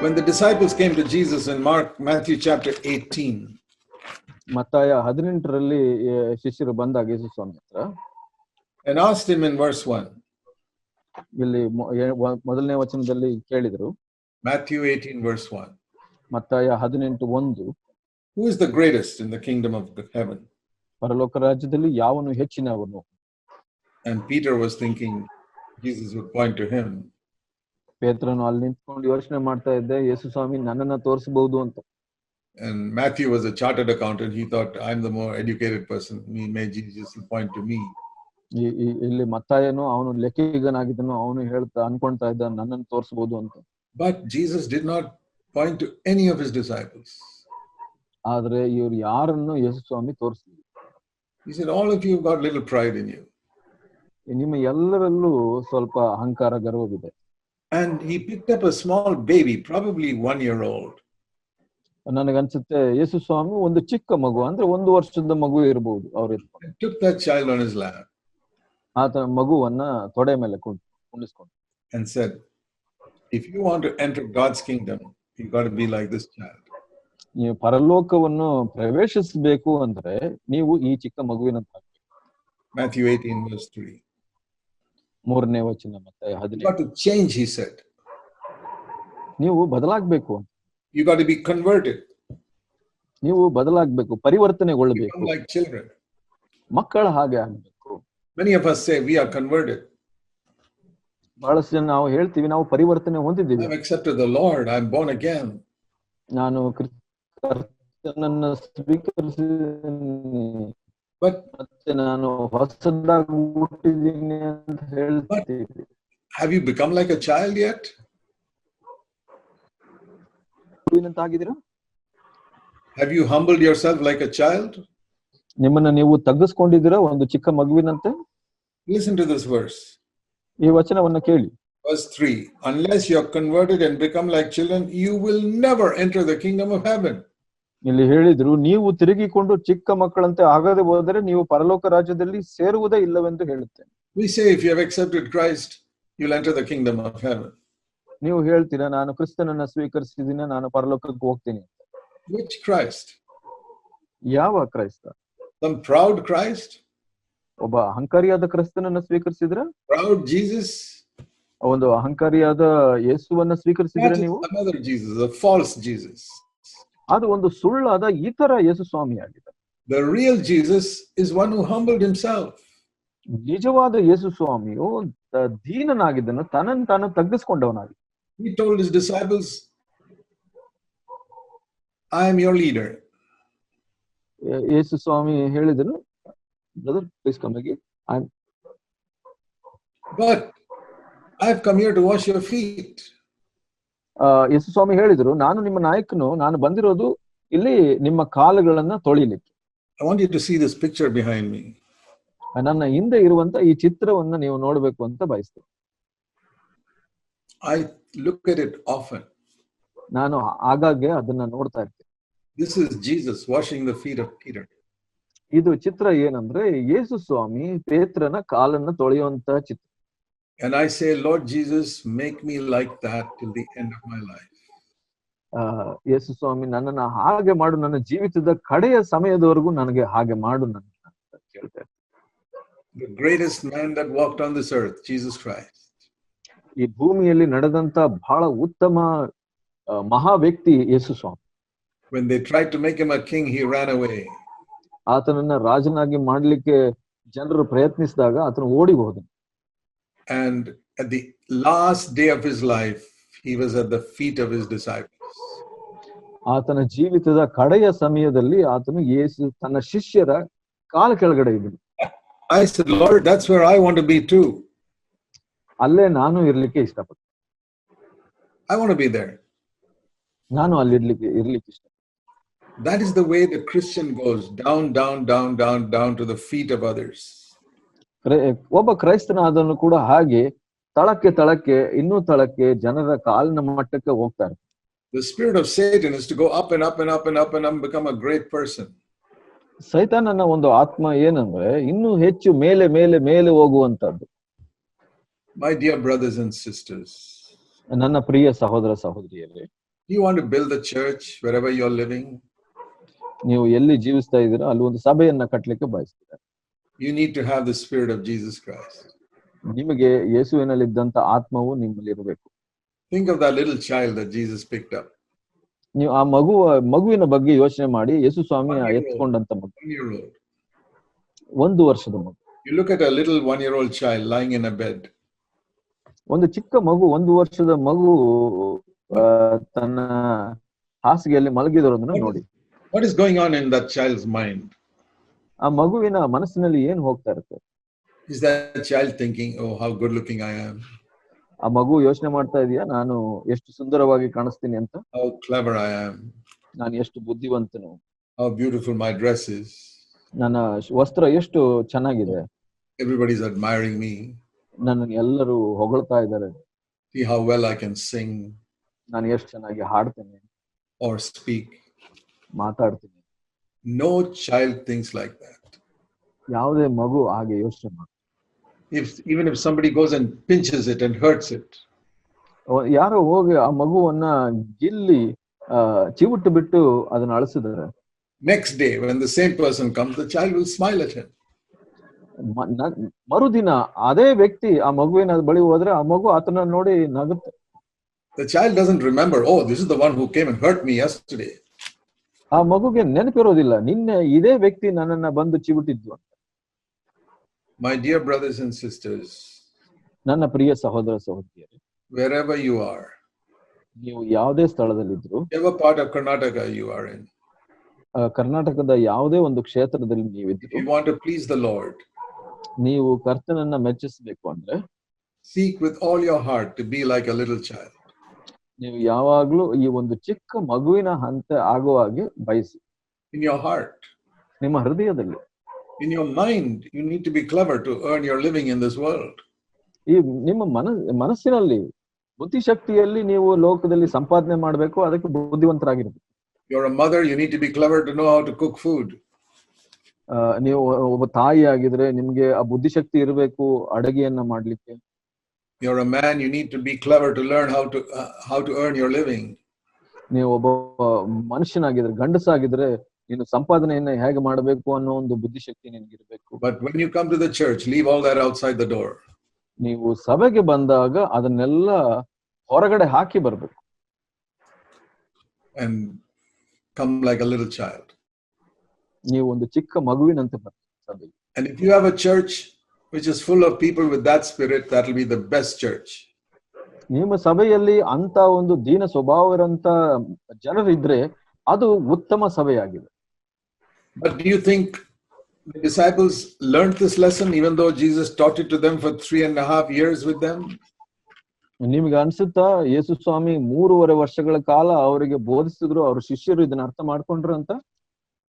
When the disciples came to Jesus in Matthew chapter 18, ಮತ್ತಾಯ 18ರಲ್ಲಿ ಶಿಷ್ಯರು ಬಂದಾಗ ಯೇಸು ಸ್ವಾಮಿ ಹತ್ರ and asked him in verse 1, ಇಲ್ಲಿ ಮೊದಲನೇ ವಚನದಲ್ಲಿ ಕೇಳಿದ್ರು, Matthew 18 verse 1, ಮತ್ತಾಯ 18:1, who is the greatest in the kingdom of heaven? ಪರಲೋಕ ರಾಜ್ಯದಲ್ಲಿ ಯಾವನು ಹೆಚ್ಚಿನವನು? And Peter was thinking Jesus would point to him. ಪೇತ್ರನು ಅಲ್ಲಿ ನಿಂತ್ಕೊಂಡು ಯೋಚನೆ ಮಾಡ್ತಾ ಇದ್ದೆ, ಯೇಸು ಸ್ವಾಮಿ ನನ್ನನ್ನ ತೋರಿಸಬಹುದು ಅಂತ. And Matthew was a chartered accountant. He thought, I'm the more educated person. May Jesus point to me. ಇಲ್ಲಿ ಮತ್ತಾಯನು ಅವನು ಲೆಕ್ಕಿಗನಾಗಿದ್ದನು, ಅವನು ಅನ್ಕೊಂತಾ ಇದ್ದ ನನ್ನನ್ನು ತೋರಿಸಬಹುದು ಅಂತ. But Jesus did not point to any of his disciples. ಆದ್ರೆ ಇವ್ರು ಯಾರನ್ನು ಯೇಸು ಸ್ವಾಮಿ ತೋರಿಸಲಿಲ್ಲ. He said, all of you have got little pride in you. ನಿಮ್ಮ ಎಲ್ಲರಲ್ಲೂ ಸ್ವಲ್ಪ ಅಹಂಕಾರ ಗರ್ವವಿದೆ. And he picked up a small baby, probably 1 year old. ನನಗನ್ಸುತ್ತೆ ಯೇಸು ಸ್ವಾಮಿ ಒಂದು ಚಿಕ್ಕ ಮಗು, ಅಂದ್ರೆ 1 ವರ್ಷದ ಮಗು ಇರಬಹುದು, ಅವ್ರು Took that child on his lap. ಆತನ ಮಗುವನ್ನ ತೊಡೆ ಮೇಲೆ ಕುಂಡಿಸ್ಕೊಂಡು and said, if you want to enter God's kingdom, you got to be like this child. ನೀವು ಪರಲೋಕವನ್ನು ಪ್ರವೇಶಿಸಬೇಕು ಅಂದ್ರೆ ನೀವು ಈ ಚಿಕ್ಕ ಮಗುವಿನಂತಾಗಬೇಕು. Matthew 18 verse 3. 3ನೇ ವಚನ ಮತ್ತೆ 18. You got to change, he said. ನೀವು ಬದಲಾಗಬೇಕು. You got to be converted. ನೀವು ಬದಲಾಗಬೇಕು, ಪರಿವರ್ತನೆಗೊಳ್ಳಬೇಕು. Become like children. ಮಕ್ಕಳ ಹಾಗೆ ಆಗಬೇಕು. Many of us say we are converted. ಬಹಳಷ್ಟು ಜನ ನಾವು ಹೇಳ್ತೀವಿ ನಾವು ಪರಿವರ್ತನೆ ಹೊಂದಿದ್ದೀವಿ. I've accepted the Lord, I'm born again. ನಾನು ಕರ್ತನನ್ನು ಸ್ವೀಕರಿಸಿದ್ದೀನಿ, ಮತ್ತೆ ನಾನು ಹೊಸದಾಗಿ ಹುಟ್ಟಿದ್ದೀನಿ ಅಂತ ಹೇಳ್ತೀವಿ. Have you become like a child yet? Have you humbled yourself like a child? ನಿಮ್ಮನ್ನ ನೀವು ತಗ್ಗಿಸ್ಕೊಂಡಿದ್ದೀರಾ ಒಂದು ಚಿಕ್ಕ ಮಗುವಿನಂತೆ? Listen to this verse. ಈ ವಚನವನ್ನ ಕೇಳಿ. Verse 3, unless you are converted and become like children, you will never enter the kingdom of heaven. ಇಲ್ಲಿ ಹೇಳಿದ್ರು, ನೀವು ತಿರುಗಿಕೊಂಡು ಚಿಕ್ಕ ಮಕ್ಕಳಂತೆ ಆಗದೆ ಹೋದರೆ ನೀವು ಪರಲೋಕ ರಾಜ್ಯದಲ್ಲಿ ಸೇರುವುದೇ ಇಲ್ಲವೆಂದು ಹೇಳುತ್ತೇನೆ. We say if you have accepted Christ, you'll enter the kingdom of heaven. ನೀವು ಹೇಳ್ತೀರಾ, ನಾನು ಕ್ರಿಸ್ತನನ್ನ ಸ್ವೀಕರಿಸಿದ್ದೀನಿ, ನಾನು ಪರಲೋಕಕ್ಕೆ ಹೋಗ್ತೀನಿ. Which Christ? ಯಾವ ಕ್ರೈಸ್ತ? Some proud Christ? ಒಬ್ಬ ಅಹಂಕಾರಿಯಾದ ಕ್ರಿಸ್ತನನ್ನ ಸ್ವೀಕರಿಸಿದ್ರ? Proud Jesus? ಒಂದು ಅಹಂಕಾರಿಯಾದ ಯೇಸುವನ್ನ ಸ್ವೀಕರಿಸಿದ್ರೆ ನೀವು? Another Jesus, a false Jesus. ಅದು ಒಂದು ಸುಳ್ಳಾದ ಇತರ ಯೇಸು ಸ್ವಾಮಿ ಆಗಿದೆ. The real Jesus is one who humbled himself. ನಿಜವಾದ ಯೇಸು ಸ್ವಾಮಿಯು ದೀನನಾಗಿದ್ದನು, ತನ್ನನ್ನು ತಾನು ತಗ್ಗಿಸಿಕೊಂಡವನಾಗಿ. He told his disciples, I am your leader. ಯೇಸು ಸ್ವಾಮಿ ಹೇಳಿದನು, brother please come again, but I have come here to wash your feet. ಯೇಸು ಸ್ವಾಮಿ ಹೇಳಿದ್ರು, ನಾನು ನಿಮ್ಮ ನಾಯಕನು, ನಾನು ಬಂದಿರೋದು ಇಲ್ಲಿ ನಿಮ್ಮ ಕಾಲುಗಳನ್ನ ತೊಳಿಲಿಕ್ಕೆ. I want you to see this picture behind me. ನನ್ನ ಹಿಂದೆ ಇರುವಂತ ಈ ಚಿತ್ರವನ್ನ ನೀವು ನೋಡ್ಬೇಕು ಅಂತ ಬಯಸ್ತೇನೆ. I look at it often. ನಾನು ಆಗಾಗ್ಗೆ ಅದನ್ನ ನೋಡ್ತಾ ಇರ್ತೀನಿ. This is Jesus washing the feet of Peter. ಇದು ಚಿತ್ರ ಏನಂದ್ರೆ ಯೇಸು ಸ್ವಾಮಿ ಪೇತ್ರನ ಕಾಲನ್ನ ತೊಳೆಯುವಂತ ಚಿತ್ರ. And I say, Lord Jesus, make me like that till the end of my life. ಯೇಸು ಸ್ವಾಮಿ ನನ್ನನ್ನ ಹಾಗೆ ಮಾಡು, ನನ್ನ ಜೀವಿತದ ಕಡೆಯ ಸಮಯದವರೆಗೂ ನನಗೆ ಹಾಗೆ ಮಾಡು ನನ್ನ ಅಂತ ಕೇಳ್ತಾರೆ. The greatest man that walked on this earth, Jesus Christ. ಈ ಭೂಮಿಯಲ್ಲಿ ನಡೆದಂತ ಬಹಳ ಉತ್ತಮ ಮಹಾ ವ್ಯಕ್ತಿ ಯೇಸು ಸ್ವಾಮಿ. When they tried to make him a king, he ran away. ಆತನನ್ನ ರಾಜನಾಗಿ ಮಾಡ್ಲಿಕ್ಕೆ ಜನರು ಪ್ರಯತ್ನಿಸಿದಾಗ ಆತನು ಓಡಿ ಹೋದನು. And at the last day of his life, he was at the feet of his disciples. ಆತನ ಜೀವಿತದ ಕಡೆಯ ಸಮಯದಲ್ಲಿ ಆತನು ಯೇಸು ತನ್ನ ಶಿಷ್ಯರ ಕಾಲ ಕೆಳಗಡೆ ಇದ್ದನು. I said, Lord, that's where I want to be too. ಅಲ್ಲೇ ನಾನು ಇರ್ಲಿಕ್ಕೆ ಇಷ್ಟಪಡ್ತೀನಿ. I want to be there. ನಾನು ಅಲ್ಲಿ ಇರ್ಲಿಕ್ಕೆ ಇಷ್ಟ. That is the way the Christian goes, down, down, down, down, down to the feet of others. ಒಬ್ಬ ಕ್ರೈಸ್ತನಾದವನು ಕೂಡ ಹಾಗೆ ತಳಕ್ಕೆ ಇನ್ನೂ ತಳಕ್ಕೆ ಜನರ ಕಾಲಿನ ಮಟ್ಟಕ್ಕೆ ಹೋಗ್ತಾರೆ. The spirit of Satan is to go up and up and up and up and up and become a great person. ಸೈತಾನನ ಒಂದು ಆತ್ಮ ಏನಂದ್ರೆ ಇನ್ನೂ ಹೆಚ್ಚು ಮೇಲೆ ಮೇಲೆ ಮೇಲೆ ಹೋಗುವಂತದ್ದು. My dear brothers and sisters, ನನ್ನ ಪ್ರಿಯ ಸಹೋದರ ಸಹೋದರಿಯರೇ, You want to build a church wherever you're living? ನೀವು ಎಲ್ಲಿ ಜೀವಿಸ್ತಾ ಇದ್ದೀರಾ ಅಲ್ಲಿ ಒಂದು ಸಭೆಯನ್ನ ಕಟ್ಟಲಿಕ್ಕೆ ಬಯಸ್ತೀರಾ. You need to have the Spirit of Jesus Christ. ನಿಮಗೆ ಯೇಸುವಿನಲ್ಲಿದ್ದಂತ ಆತ್ಮವು ನಿಮ್ಮಲ್ಲಿ ಇರಬೇಕು. Think of that little child that Jesus picked up. ನೀವು ಆ ಮಗುವಿನ ಬಗ್ಗೆ ಯೋಚನೆ ಮಾಡಿ. ಯೇಸು ಸ್ವಾಮಿ ಎತ್ಕೊಂಡಂತ ಮಗು 1 year old. 1 ವರ್ಷದ ಮಗು. You look at a little 1-year-old child lying in a bed. ಒಂದು ಚಿಕ್ಕ ಮಗು 1 ವರ್ಷದ ಮಗು ತನ್ನ ಹಾಸಿಗೆಯಲ್ಲಿ ಮಲಗಿದರೋದನ್ನ ನೋಡಿ. What is going on in that child's mind? ಆ ಮಗುವಿನ ಮನಸ್ಸಿನಲ್ಲಿ ಏನು ಹೋಗ್ತಾ ಇರುತ್ತೆ? Is that child thinking, oh, how good looking I am? ಆ ಮಗು ಯೋಚನೆ ಮಾಡ್ತಾ ಇದೆಯಾ, ನಾನು ಎಷ್ಟು ಸುಂದರವಾಗಿ ಕಾಣಿಸ್ತೀನಿ ಅಂತ? How clever I am. ನಾನು ಎಷ್ಟು ಬುದ್ಧಿವಂತನು. How beautiful my dress is. ನನ್ನ ವಸ್ತ್ರ ಎಷ್ಟು ಚೆನ್ನಾಗಿದೆ. Everybody's admiring me. ನನ್ನನ್ನು ಎಲ್ಲರೂ ಹೊಗಳ್ತಾ ಇದ್ದಾರೆ. See how well I can sing. ನಾನು ಎಷ್ಟು ಚೆನ್ನಾಗಿ ಹಾಡ್ತೇನೆ. Or speak. ಮಾತಾಡ್ತೀನಿ. No child thinks like that. ಯಾವುದೇ ಮಗು ಹಾಗೆ ಯೋಚನೆ ಮಾಡಿ. Even if somebody goes and pinches it and hurts it. ಯಾರೋ ಹೋಗಿ ಆ ಮಗುವನ್ನ ಗಿಲ್ಲಿ ಚಿವುಟ್ಟು ಬಿಟ್ಟು ಅದನ್ನ ಅಳಿಸಿದ್ದಾರೆ. Next day when the same person comes, the child will smile at him. ಮರುದಿನ ಅದೇ ವ್ಯಕ್ತಿ ಆ ಮಗುವಿನ ಬಳಿ ಹೋದ್ರೆ ಆ ಮಗು ಆತನ ನೋಡಿ ನಗುತ್ತೆ. The child doesn't remember, oh, this is the one who came and hurt me yesterday. ಆ ಮಗುಗೆ ನೆನಪಿರೋದಿಲ್ಲ, ನಿನ್ನೆ ಇದೇ ವ್ಯಕ್ತಿ ನನ್ನನ್ನ ಬಂದು ಚಿವುಟಿದ್ದು ಅಂತ. My dear brothers and sisters, ನನ್ನ ಪ್ರಿಯ ಸಹೋದರ ಸಹೋದರಿಯರೇ, wherever you are, ನೀವು ಯಾವುದೇ ಸ್ಥಳದಲ್ಲಿದ್ರು, whatever part of Karnataka you are in, ಕರ್ನಾಟಕದ ಯಾವುದೇ ಒಂದು ಕ್ಷೇತ್ರದಲ್ಲಿ ನೀವಿದ್ರು, if you want to please the Lord, ನೀವು ಕರ್ತನನ್ನ ಮೆಚ್ಚಿಸಬೇಕು ಅಂದ್ರೆ seek with all your heart to be like a little child. ನೀವು ಯಾವಾಗ್ಲೂ ಈ ಒಂದು ಚಿಕ್ಕ ಮಗುವಿನ ಹಂತ ಆಗುವ ಹಾಗೆ ಬಯಸಿ. In your heart, ನಿಮ್ಮ ಹೃದಯದಲ್ಲಿ, in your mind, you need to be clever to earn your living in this world. ಈ ನಿಮ್ಮ ಮನಸ್ಸಿನಲ್ಲಿ ಬುದ್ಧಿಶಕ್ತಿಯಲ್ಲಿ ನೀವು ಲೋಕದಲ್ಲಿ ಸಂಪಾದನೆ ಮಾಡಬೇಕು, ಅದಕ್ಕೆ ಬುದ್ಧಿವಂತರಾಗಿರ್ಬೇಕು. You're a mother, you need to be clever to know how to cook food. ನೀವು ಒಬ್ಬ ತಾಯಿ ಆಗಿದ್ರೆ ನಿಮ್ಗೆ ಆ ಬುದ್ಧಿಶಕ್ತಿ ಇರಬೇಕು ಅಡುಗೆಯನ್ನ ಮಾಡ್ಲಿಕ್ಕೆ. You're a man, you need to be clever to learn how to earn your living. ನೀವು ಒಬ್ಬ ಮನುಷ್ಯನಾಗಿದ್ರೆ, ಗಂಡಸಾಗಿದ್ರೆ ನೀನು ಸಂಪಾದನೆಯನ್ನ ಹೇಗೆ ಮಾಡಬೇಕು ಅನ್ನೋ ಒಂದು ಬುದ್ಧಿಶಕ್ತಿ ನಿನಗಿರ್ಬೇಕು. But when you come to the church, leave all that outside the door. ನೀವು ಸಭೆಗೆ ಬಂದಾಗ ಅದನ್ನೆಲ್ಲ ಹೊರಗಡೆ ಹಾಕಿ ಬರ್ಬೇಕು. And come like a little child. ನೀವು ಒಂದು ಚಿಕ್ಕ ಮಗುವಿನಂತೆ ಬರ್ಬೇಕು ಸಭೆಗೆ. And if you have a church which is full of people with that spirit, that will be the best church. ನಿಮ್ಮ ಸಭೆಯಲ್ಲಿ ಅಂತ ಒಂದು ದೀನ ಸ್ವಭಾವರಂತ ಜನರಿದ್ರೆ ಅದು ಉತ್ತಮ ಸಭೆಯಾಗಿದೆ. But do you think the disciples learned this lesson even though Jesus taught it to them for 3.5 years with them? ನಿಮ್ಗೆ ಅನ್ಸುತ್ತಾ ಯೇಸು ಸ್ವಾಮಿ 3.5 ವರ್ಷಗಳ ಕಾಲ ಅವರಿಗೆ ಬೋಧಿಸಿದ್ರು, ಅವ್ರ ಶಿಷ್ಯರು ಇದನ್ನ ಅರ್ಥ ಮಾಡ್ಕೊಂಡ್ರು ಅಂತ?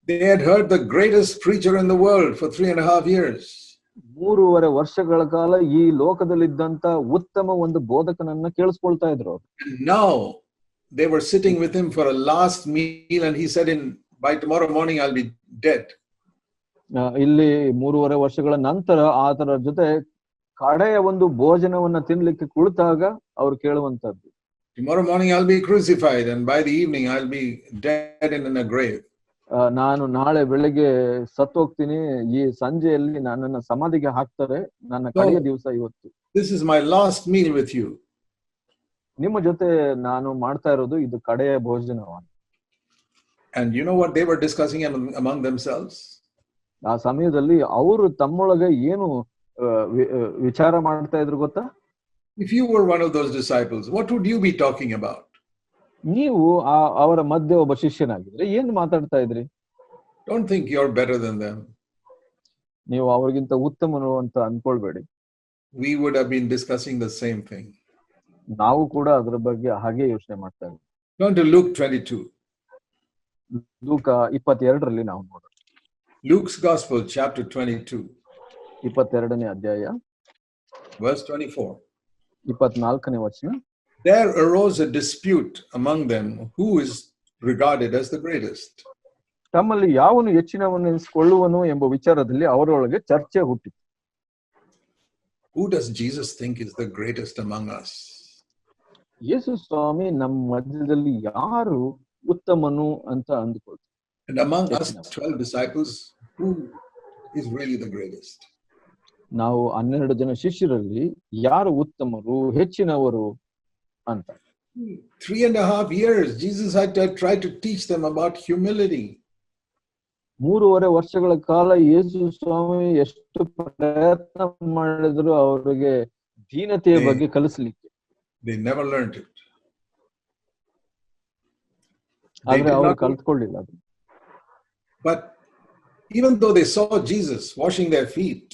They had heard the greatest preacher in the world for 3.5 years. 3.5 ವರ್ಷಗಳ ಕಾಲ ಈ ಲೋಕದಲ್ಲಿದ್ದಂತ ಉತ್ತಮ ಒಂದು ಬೋಧಕನನ್ನ ಕೇಳಿಸ್ಕೊಳ್ತಾ ಇದ್ರು. Now they were sitting with him for a last meal and he said, by tomorrow morning I'll be dead. ಇಲ್ಲಿ 3.5 ವರ್ಷಗಳ ನಂತರ ಆತರ ಜೊತೆ ಕಡೆಯ ಒಂದು ಭೋಜನವನ್ನ ತಿನ್ಲಿಕ್ಕೆ ಕುಳಿತಾಗ ಅವ್ರು ಕೇಳುವಂತದ್ದು, tomorrow morning I'll be crucified and by the evening I'll be dead and in a grave. ನಾನು ನಾಳೆ ಬೆಳಿಗ್ಗೆ ಸತ್ತೋಗ್ತೀನಿ, ಈ ಸಂಜೆಯಲ್ಲಿ ನನ್ನನ್ನ ಸಮಾಧಿಗೆ ಹಾಕ್ತಾರೆ, ನನ್ನ ಕಡೆಯ ದಿವಸ ಇವತ್ತು. This is my last meal with you. ನಿಮ್ಮ ಜೊತೆ ನಾನು ಮಾಡ್ತಾ ಇರೋದು ಇದು ಕಡೆಯ ಭೋಜನವಾಗಿದೆ. And you know what they were discussing among themselves? ಆ ಸಮಯದಲ್ಲಿ ಅವರು ತಮ್ಮೊಳಗೆ ಏನು ವಿಚಾರ ಮಾಡ್ತಾ ಇದ್ರು ಗೊತ್ತಾ? If you were one of those disciples, what would you be talking about? ನೀವು ಅವರ ಮಧ್ಯೆ ಒಬ್ಬ ಶಿಷ್ಯನಾಗಿದ್ರೆ ಏನ್ ಮಾತಾಡ್ತಾ ಇದ್ರಿ? Don't think you're better than them. ನೀವು ಅವ್ರಿಗಿಂತ ಉತ್ತಮನು ಅಂತ ಅನ್ಕೊಳ್ಬೇಡಿ. We would have been discussing the same thing. ನಾವು ಕೂಡ ಅದರ ಬಗ್ಗೆ ಹಾಗೆ ಯೋಚನೆ ಮಾಡ್ತಾ ಇದ್ವಿ. Turn to Luke 22. ಲೂಕ 22ರಲ್ಲಿ ನಾವು ನೋಡೋಣ. Luke's Gospel, chapter 22. 22ನೇ ಅಧ್ಯಾಯ, verse 24. 24ನೇ ವಚನ. There arose a dispute among them who is regarded as the greatest. ತಮ್ಮಲ್ಲಿ ಯಾವನು ಹೆಚ್ಚಿನವನೆನಿಸಿಕೊಳ್ಳುವನು ಎಂಬ ವಿಚಾರದಲ್ಲಿ ಅವರೊಳಗೆ ಚರ್ಚೆ ಹುಟ್ಟಿತು. Who does Jesus think is the greatest among us? ಯೇಸು ಸ್ವಾಮಿ ನಮ್ಮ ಮಧ್ಯದಲ್ಲಿ ಯಾರು ಉತ್ತಮನು ಅಂತ ಅಂದುಕೊಳ್ತಾರೆ. And among us 12 disciples, who is really the greatest? ನಾವು 12 ಜನ ಶಿಷ್ಯರಲ್ಲಿ ಯಾರು ಉತ್ತಮರು, ಹೆಚ್ಚಿನವರು ಅಂತ. 3.5 years, Jesus had to try to teach them about humility. 3.5 ವರ್ಷಗಳ ಕಾಲ ಯೇಸು ಸ್ವಾಮಿ ಎಷ್ಟು ಪ್ರಯತ್ನ ಮಾಡಿದ್ರು ಅವರಿಗೆ ದೀನತೆಯ ಬಗ್ಗೆ ಕಲಿಸ್ಲಿಕ್ಕೆ. They never learned it. ಆದ್ರೆ ಅವರು ಕಲ್ತ್ಕೊಳ್ಳಿಲ್ಲ ಅದು. But even though they saw Jesus washing their feet,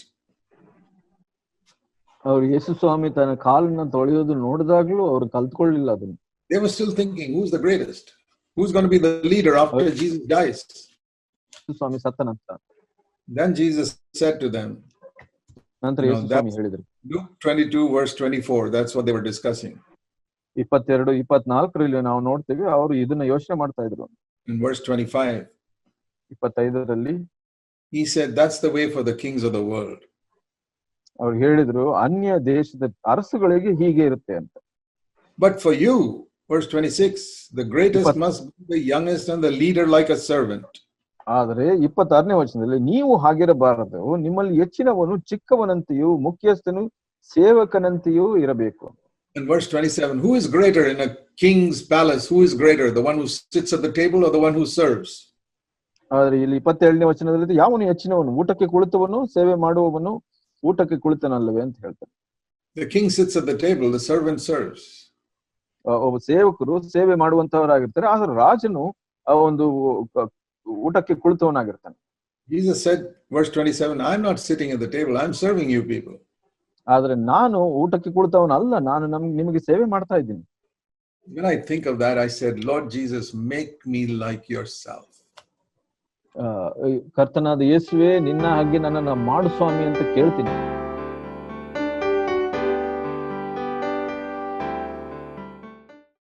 ಅವ್ರು ಯೇಸು ಸ್ವಾಮಿ ತನ್ನ ಕಾಲನ್ನ ತೊಳೆಯೋದು ನೋಡಿದಾಗ್ಲೂ ಅವ್ರು ಕಲ್ತ್ಕೊಳ್ಳಿಲ್ಲ ಅದನ್ನ. They were still thinking, who's the greatest? Who's going to be the leader after Jesus dies? ಸ್ವಾಮಿ ಸತ್ತ ನಂತರ. Then Jesus said to them, ನಂತರ ಯೇಸು ಸ್ವಾಮಿ ಹೇಳಿದ್ರು. Luke 22 verse 24, that's what they were discussing. 22-24 ನಾವು ನೋಡ್ತೀವಿ ಅವರು ಇದನ್ನ ಯೋಚನೆ ಮಾಡ್ತಾ ಇದ್ರು. In verse 25, 25ರಲ್ಲಿ he said, that's the way for the kings of the world. ಅವ್ರು ಹೇಳಿದ್ರು ಅನ್ಯ ದೇಶದ ಅರಸುಗಳಿಗೆ ಹೀಗೆ ಇರುತ್ತೆ ಅಂತ. But for you, verse 26, the greatest must be the youngest and the leader like a servant. ಆದರೆ 26ನೇ ವಚನದಲ್ಲಿ ನೀವು ಹಾಗಿರಬಾರದು, ನಿಮ್ಮಲ್ಲಿ ಹೆಚ್ಚಿನವನು ಚಿಕ್ಕವನಂತೆಯೂ ಮುಖ್ಯಸ್ಥನು ಸೇವಕನಂತೆಯೂ ಇರಬೇಕು. In verse 27, who is greater in a king's palace? Who is greater, the one who sits at the table or the one who serves? ಆದ್ರೆ ಇಲ್ಲಿ 27ನೇ ವಚನದಲ್ಲಿ ಯಾವನು ಹೆಚ್ಚಿನವನು, ಊಟಕ್ಕೆ ಕುಳಿತವನು ಸೇವೆ ಮಾಡುವವನು ಊಟಕ್ಕೆ ಕುಳಿತನಲ್ಲವೇ ಅಂತ ಹೇಳ್ತಾರೆ. The king sits at the table, the servant serves. ಒಬ್ಬ ಸೇವಕರು ಸೇವೆ ಮಾಡುವಂತವರಾಗಿರ್ತಾರೆ, ಆದ್ರೆ ರಾಜನು ಒಂದು ಊಟಕ್ಕೆ ಕುಳಿತವನಾಗಿರ್ತಾನೆ. Jesus said, verse 27, I'm not sitting at the table, I'm serving you people. ಆದ್ರೆ ನಾನು ಊಟಕ್ಕೆ ಕುಳಿತವನಲ್ಲ, ನಾನು ನಿಮಗೆ ಸೇವೆ ಮಾಡ್ತಾ ಇದ್ದೀನಿ. When I think of that, I said, Lord Jesus, make me like yourself. ಕರ್ತನಾದ ಯೇಸುವೆ, ನಿನ್ನ ಹಾಗೆ ನನ್ನನ್ನು ಮಾಡು ಸ್ವಾಮಿ ಅಂತ ಕೇಳ್ತೀನಿ.